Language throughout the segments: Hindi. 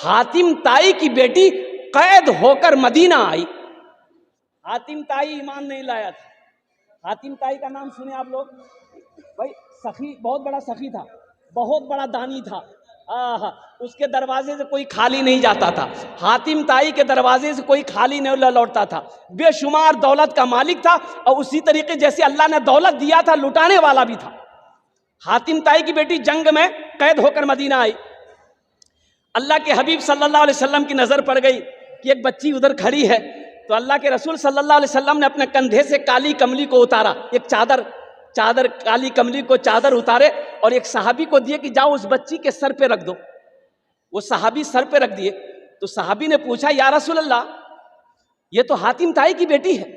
हातिम ताई की बेटी कैद होकर मदीना आई। हातिम ताई ईमान नहीं लाया था। हातिम ताई का नाम सुने आप लोग? भाई सखी, बहुत बड़ा सखी था, बहुत बड़ा दानी था। उसके दरवाजे से कोई खाली नहीं जाता था। हातिम ताई के दरवाजे से कोई खाली नहीं लौटता था। बेशुमार दौलत का मालिक था और उसी तरीके जैसे अल्लाह ने दौलत दिया था, लुटाने वाला भी था। हातिम ताई की बेटी जंग में कैद होकर मदीना आई। अल्लाह के हबीब सल्लल्लाहु अलैहि वसल्लम की नजर पड़ गई कि एक बच्ची उधर खड़ी है, तो अल्लाह के रसूल सल्लल्लाहु अलैहि वसल्लम ने अपने कंधे से काली कमली को उतारा, एक चादर काली कमली को चादर उतारे और एक सहाबी को दिए कि जाओ उस बच्ची के सर पे रख दो। वो सहाबी सर पे रख दिए। तो सहाबी ने पूछा, या रसूल अल्लाह, ये तो हातिम ताई की बेटी है,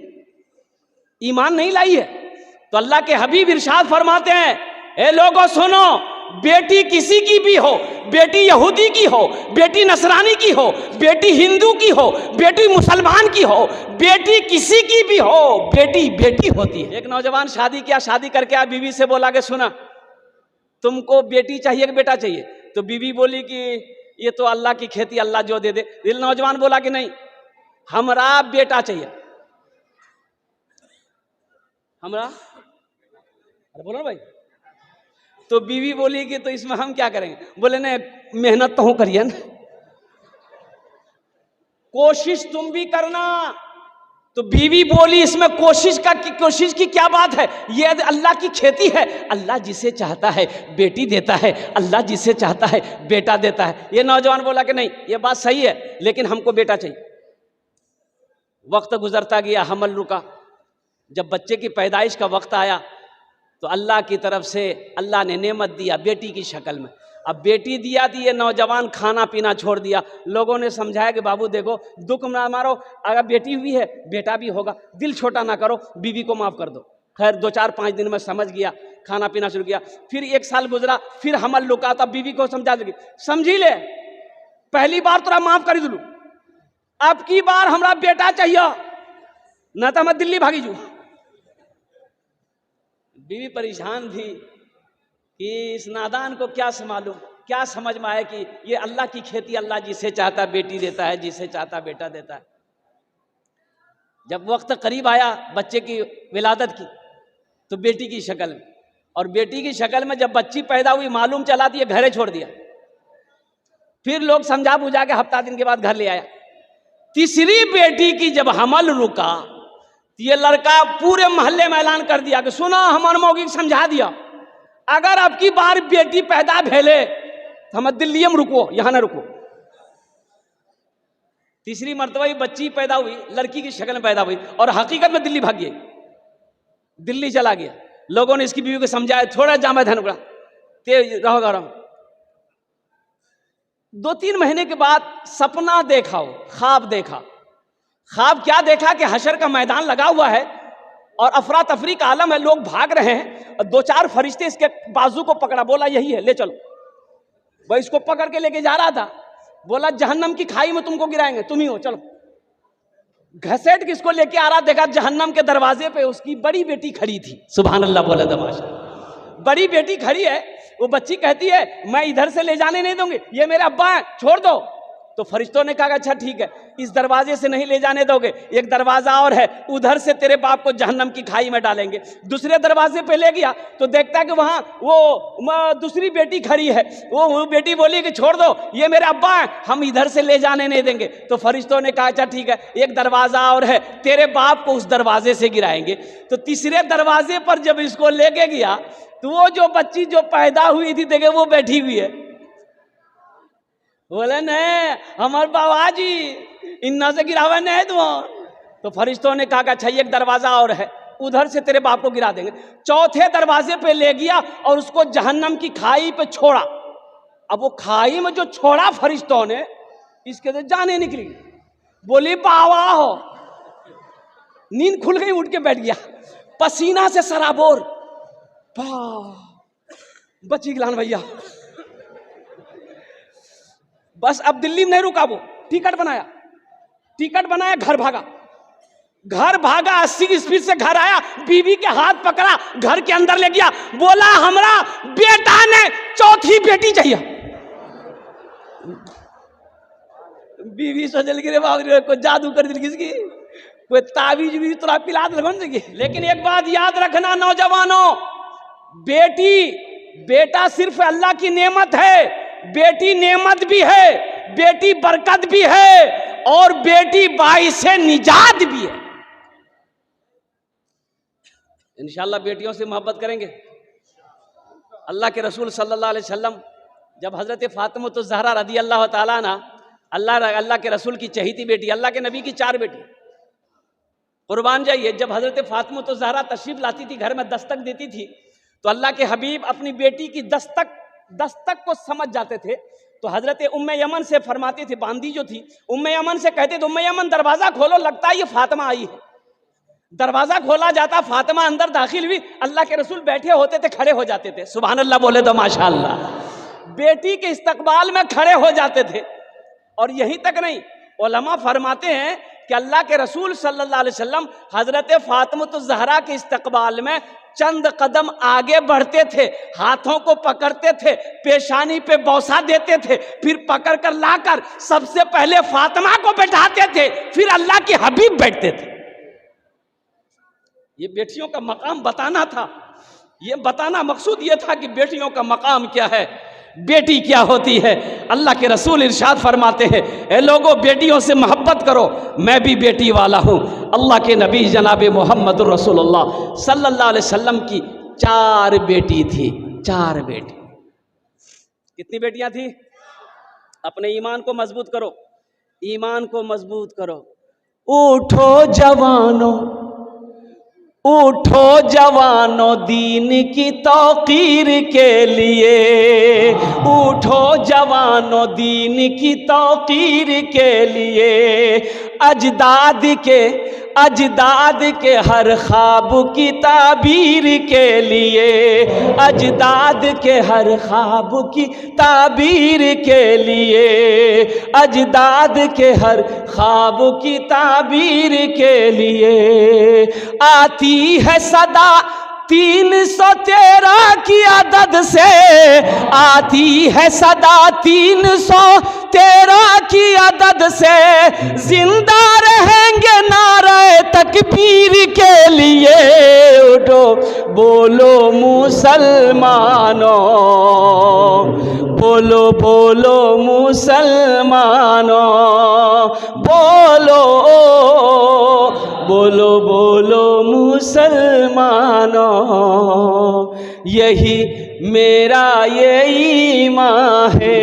ईमान नहीं लाई है। तो अल्लाह के हबीब इरशाद फरमाते हैं, ए लोगों सुनो, बेटी किसी की भी हो, बेटी यहूदी की हो, बेटी नसरानी की हो, बेटी हिंदू की हो, बेटी मुसलमान की हो, बेटी किसी की भी हो, बेटी बेटी होती है। एक नौजवान शादी किया, शादी करके आ बीवी से बोला कि सुना, तुमको बेटी चाहिए कि बेटा चाहिए? तो बीवी बोली कि ये तो अल्लाह की खेती, अल्लाह जो दे दे। दिल नौजवान बोला कि नहीं, हमरा बेटा चाहिए, हमरा। अरे बोलो भाई। तो बीवी बोली कि तो इसमें हम क्या करेंगे? बोले नहीं, मेहनत तो हो करिए ना, कोशिश तुम भी करना। तो बीवी बोली इसमें कोशिश की क्या बात है? ये अल्लाह की खेती है, अल्लाह जिसे चाहता है बेटी देता है, अल्लाह जिसे चाहता है बेटा देता है। ये नौजवान बोला कि नहीं, ये बात सही है, लेकिन हमको बेटा चाहिए। वक्त गुजरता गया, हमल रुका। जब बच्चे की पैदाइश का वक्त आया तो अल्लाह की तरफ से अल्लाह ने नेमत दिया बेटी की शक्ल में। अब बेटी दिया थी, ये नौजवान खाना पीना छोड़ दिया। लोगों ने समझाया कि बाबू देखो, दुख ना मारो, अगर बेटी हुई है बेटा भी होगा, दिल छोटा ना करो, बीवी को माफ कर दो। खैर 2-4-5 दिन में समझ गया, खाना पीना शुरू किया। फिर 1 साल गुजरा, फिर हमल रुका, तब बीवी को समझा दी, समझी ले, पहली बार तोरा माफ कर दूँ, अब की बार हमरा बेटा चाहिए, न तो मैं दिल्ली भागी जू। बीवी परेशान थी कि इस नादान को क्या मालूम, क्या समझ में आया कि ये अल्लाह की खेती, अल्लाह जिसे चाहता बेटी देता है, जिसे चाहता बेटा देता है। जब वक्त करीब आया बच्चे की विलादत की, तो बेटी की शक्ल में, और बेटी की शक्ल में जब बच्ची पैदा हुई, मालूम चला तो ये घरे छोड़ दिया। फिर लोग समझा बुझा के हफ्ता दिन के बाद घर ले आया। तीसरी बेटी की जब हमल रुका, ये लड़का पूरे मोहल्ले में ऐलान कर दिया कि सुनो, हमारे मौगी समझा दिया, अगर अब की बार बेटी पैदा भेले तो हम दिल्ली में रुको, यहां ना रुको। तीसरी मर्तबा ये बच्ची पैदा हुई, लड़की की शक्ल में पैदा हुई, और हकीकत में दिल्ली भाग गई, दिल्ली चला गया। लोगों ने इसकी बीवी को समझाया, थोड़ा जामा धन उड़ा, तेज रहो गरम। 2-3 महीने के बाद सपना देखा, हो ख्वाब देखा। ख्वाब क्या देखा कि हशर का मैदान लगा हुआ है और अफरा तफरी का आलम है, लोग भाग रहे हैं, और 2-4 फरिश्ते इसके बाजू को पकड़ा, बोला यही है, ले चलो। वह इसको पकड़ के लेके जा रहा था, बोला जहन्नम की खाई में तुमको गिराएंगे, तुम ही हो, चलो। घसेट किसको लेके आ रहा, देखा जहन्नम के दरवाजे पे उसकी बड़ी बेटी खड़ी थी। सुभान अल्लाह बोला दमाशा, बड़ी बेटी खड़ी है। वो बच्ची कहती है, मैं इधर से ले जाने नहीं दूंगी, ये मेरे अब्बा हैं, छोड़ दो। तो फरिश्तों ने कहा अच्छा ठीक है, इस दरवाजे से नहीं ले जाने दोगे, एक दरवाजा और है, उधर से तेरे बाप को जहन्नम की खाई में डालेंगे। दूसरे दरवाजे पे ले गया तो देखता है कि वहां वो दूसरी बेटी खड़ी है। वो बेटी बोली कि छोड़ दो, ये मेरे अब्बा हैं, हम इधर से ले जाने नहीं देंगे। तो फरिश्तों ने कहा अच्छा ठीक है, एक दरवाजा और है, तेरे बाप को उस दरवाजे से गिराएंगे। तो तीसरे दरवाजे पर जब इसको लेके गया तो वो जो बच्ची जो पैदा हुई थी देखे वो बैठी हुई है। बोले नहीं हमारे बाबा जी इन्ना से गिरावे नहीं तो फरिश्तों ने कहा कि अच्छा एक दरवाजा और है, उधर से तेरे बाप को गिरा देंगे। चौथे दरवाजे पे ले गया और उसको जहन्नम की खाई पे छोड़ा। अब वो खाई में जो छोड़ा फरिश्तों ने, इसके तो जाने निकली। बोली बाबा हो, नींद खुल गई, उठ के बैठ गया, पसीना से सराबोर। बची गिलान भैया। बस अब दिल्ली में नहीं रुका, वो टिकट बनाया, घर भागा 80 स्पीड से घर आया, बीवी के हाथ पकड़ा, घर के अंदर ले गया, बोला हमरा बेटा ने चौथी बेटी चाहिए। बीवी सजल गिरे बाबरी कोई जादू कर दिल किसकी, कोई ताबीज भी तो पिला दे। लेकिन एक बात याद रखना नौजवानों, बेटा सिर्फ अल्लाह की नेमत है, बेटी नेमत भी है, बेटी बरकत भी है, और बेटी बाइसे निजात भी है। इंशाअल्लाह बेटियों से मोहब्बत करेंगे। अल्लाह के रसूल सल्लल्लाहु अलैहि वसल्लम जब हज़रत फातिमा तो ज़हरा रदी अल्लाह ताला ना, अल्लाह के रसूल की चहेती बेटी, अल्लाह के नबी की 4 बेटी, कुर्बान जाइए, जब हज़रत फातिमा तो ज़हरा तशरीफ लाती थी, घर में दस्तक देती थी, तो अल्लाह के हबीब अपनी बेटी की दस्तक को समझ जाते थे। तो हज़रत उम्मे यमन से फरमाती थी, बांदी जो थी उम्मे यमन से कहते थे, उम्मे यमन दरवाज़ा खोलो, लगता है ये फातिमा आई है। दरवाज़ा खोला जाता, फातिमा अंदर दाखिल हुई, अल्लाह के रसूल बैठे होते थे, खड़े हो जाते थे। सुभान अल्लाह बोले तो माशाअल्लाह। बेटी के इस्तकबाल में खड़े हो जाते थे। और यहीं तक नहीं, उलमा फरमाते हैं कि अल्लाह के रसूल सल्लल्लाहु अलैहि वसल्लम हज़रत फातिमा तो ज़हरा के इस्तकबाल में चंद कदम आगे बढ़ते थे, हाथों को पकड़ते थे, पेशानी पे बौसा देते थे, फिर पकड़ कर लाकर सबसे पहले फातिमा को बैठाते थे, फिर अल्लाह के हबीब बैठते थे। ये बेटियों का मकाम बताना था, ये बताना मकसूद ये था कि बेटियों का मकाम क्या है, बेटी क्या होती है। अल्लाह के रसूल इरशाद फरमाते हैं, ए लोगों बेटियों से मोहब्बत करो, मैं भी बेटी वाला हूँ। अल्लाह के नबी जनाब मोहम्मद रसूलुल्लाह सल्लल्लाहु अलैहि वसल्लम की 4 बेटी थी, 4 बेटी। कितनी बेटियां थी? अपने ईमान को मजबूत करो, ईमान को मजबूत करो। उठो जवानों, उठो जवानों दीन की तौकीर के लिए, उठो जवानों दीन की तौकीर के लिए, अजदाद के हर ख्वाब की ताबीर के लिए, अजदाद के हर ख्वाब की ताबीर के लिए, अजदाद के हर ख्वाब की ताबीर के लिए। आती है सदा 313 की अदद से, आती है सदा 313 की अदद से, जिंदा रहेंगे नारे तकबीर के लिए। उठो बोलो मुसलमानों, बोलो बोलो मुसलमानों, बोलो बोलो बोलो मुसलमानों, यही मेरा ये ईमान है,